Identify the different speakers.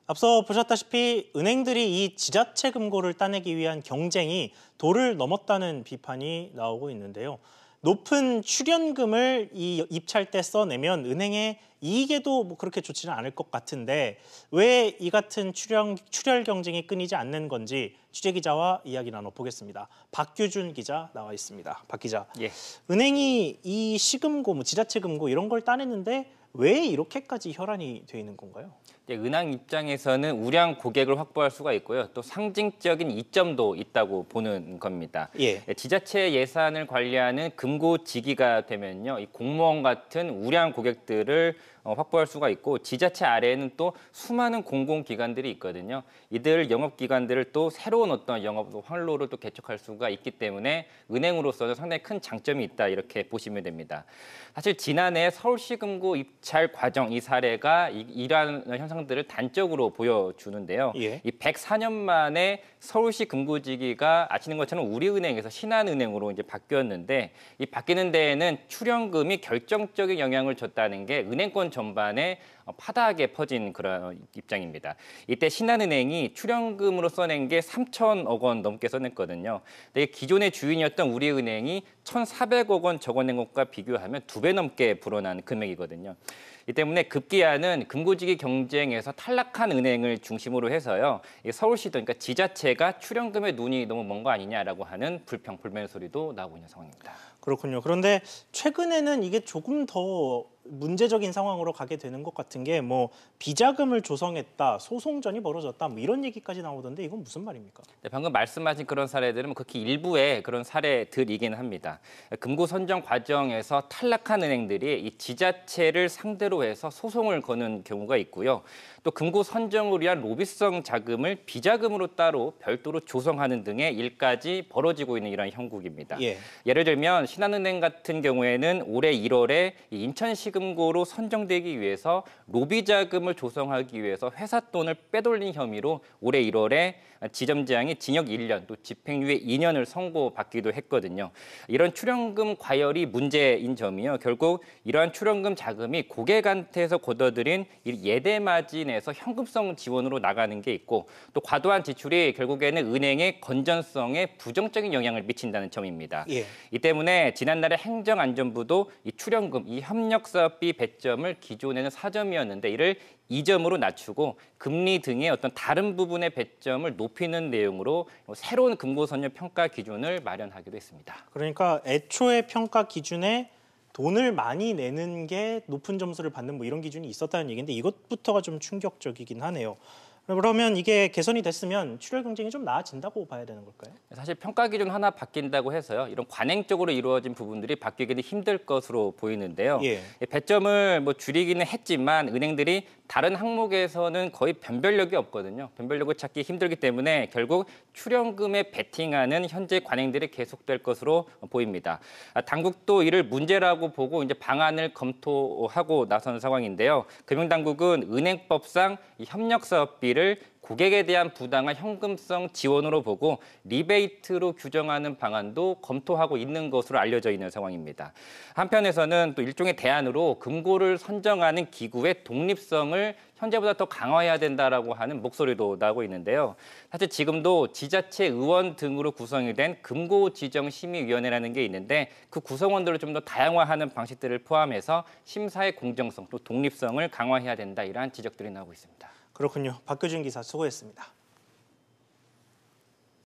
Speaker 1: 앞서 보셨다시피 은행들이 이 지자체 금고를 따내기 위한 경쟁이 도를 넘었다는 비판이 나오고 있는데요. 높은 출연금을 이 입찰 때 써내면 은행의 이익에도 뭐 그렇게 좋지는 않을 것 같은데 왜 이 같은 출혈 경쟁이 끊이지 않는 건지 취재기자와 이야기 나눠보겠습니다. 박규준 기자 나와 있습니다. 박 기자,
Speaker 2: 예.
Speaker 1: 은행이 이 시금고, 뭐 지자체 금고 이런 걸 따내는데 왜 이렇게까지 혈안이 돼 있는 건가요?
Speaker 2: 은행 입장에서는 우량 고객을 확보할 수가 있고요. 또 상징적인 이점도 있다고 보는 겁니다.
Speaker 1: 예.
Speaker 2: 지자체 예산을 관리하는 금고지기가 되면요, 이 공무원 같은 우량 고객들을 확보할 수가 있고 지자체 아래에는 또 수많은 공공기관들이 있거든요. 이들 영업기관들을 또 새로운 어떤 영업 활로를 또 개척할 수가 있기 때문에 은행으로서는 상당히 큰 장점이 있다 이렇게 보시면 됩니다. 사실 지난해 서울시 금고 입찰 과정 이 사례가 이러한 현상들을 단적으로 보여주는데요.
Speaker 1: 예.
Speaker 2: 이 104년 만에 서울시 금고지기가 아시는 것처럼 우리은행에서 신한은행으로 이제 바뀌었는데 이 바뀌는 데에는 출연금이 결정적인 영향을 줬다는 게 은행권 전반에 파다하게 퍼진 그런 입장입니다. 이때 신한은행이 출연금으로 써낸 게 3천억 원 넘게 써냈거든요. 근데 기존의 주인이었던 우리은행이 1,400억 원 적어낸 것과 비교하면 2배 넘게 불어난 금액이거든요. 이 때문에 급기야는 금고지기 경쟁에서 탈락한 은행을 중심으로 해서요. 서울시도 그러니까 지자체가 출연금에 눈이 너무 먼 거 아니냐라고 하는 불평, 불만의 소리도 나오고 있는 상황입니다.
Speaker 1: 그렇군요. 그런데 최근에는 이게 조금 더 문제적인 상황으로 가게 되는 것 같은 게 뭐 비자금을 조성했다, 소송전이 벌어졌다 뭐 이런 얘기까지 나오던데 이건 무슨 말입니까?
Speaker 2: 네, 방금 말씀하신 그런 사례들은 극히 일부의 그런 사례들이긴 합니다. 금고 선정 과정에서 탈락한 은행들이 이 지자체를 상대로 해서 소송을 거는 경우가 있고요. 또 금고 선정을 위한 로비성 자금을 비자금으로 따로 별도로 조성하는 등의 일까지 벌어지고 있는 이러한 형국입니다.
Speaker 1: 예.
Speaker 2: 예를 들면 신한은행 같은 경우에는 올해 1월에 인천시금고로 선정되기 위해서 로비 자금을 조성하기 위해서 회사 돈을 빼돌린 혐의로 올해 1월에 지점장이 징역 1년, 또 집행유예 2년을 선고받기도 했거든요. 이런 출연금 과열이 문제인 점이요. 결국 이러한 출연금 자금이 고객한테서 걷어들인 예대 마진에서 현금성 지원으로 나가는 게 있고 또 과도한 지출이 결국에는 은행의 건전성에 부정적인 영향을 미친다는 점입니다.
Speaker 1: 예.
Speaker 2: 이 때문에 지난날에 행정안전부도 이 출연금, 이 협력사업비 배점을 기존에는 4점이었는데 이를 2점으로 낮추고 금리 등의 어떤 다른 부분의 배점을 높이는 내용으로 새로운 금고선열 평가 기준을 마련하기도 했습니다.
Speaker 1: 그러니까 애초에 평가 기준에 돈을 많이 내는 게 높은 점수를 받는 뭐 이런 기준이 있었다는 얘기인데 이것부터가 좀 충격적이긴 하네요. 그러면 이게 개선이 됐으면 출혈 경쟁이 좀 나아진다고 봐야 되는 걸까요?
Speaker 2: 사실 평가 기준 하나 바뀐다고 해서요. 이런 관행적으로 이루어진 부분들이 바뀌기는 힘들 것으로 보이는데요.
Speaker 1: 예.
Speaker 2: 배점을 뭐 줄이기는 했지만 은행들이 다른 항목에서는 거의 변별력이 없거든요. 변별력을 찾기 힘들기 때문에 결국 출연금에 베팅하는 현재 관행들이 계속될 것으로 보입니다. 당국도 이를 문제라고 보고 이제 방안을 검토하고 나선 상황인데요. 금융당국은 은행법상 이 협력사업비를 고객에 대한 부당한 현금성 지원으로 보고 리베이트로 규정하는 방안도 검토하고 있는 것으로 알려져 있는 상황입니다. 한편에서는 또 일종의 대안으로 금고를 선정하는 기구의 독립성을 현재보다 더 강화해야 된다라고 하는 목소리도 나오고 있는데요. 사실 지금도 지자체 의원 등으로 구성이 된 금고지정심의위원회라는 게 있는데 그 구성원들을 좀 더 다양화하는 방식들을 포함해서 심사의 공정성 또 독립성을 강화해야 된다 이러한 지적들이 나오고 있습니다.
Speaker 1: 그렇군요. 박규준 기자 수고했습니다.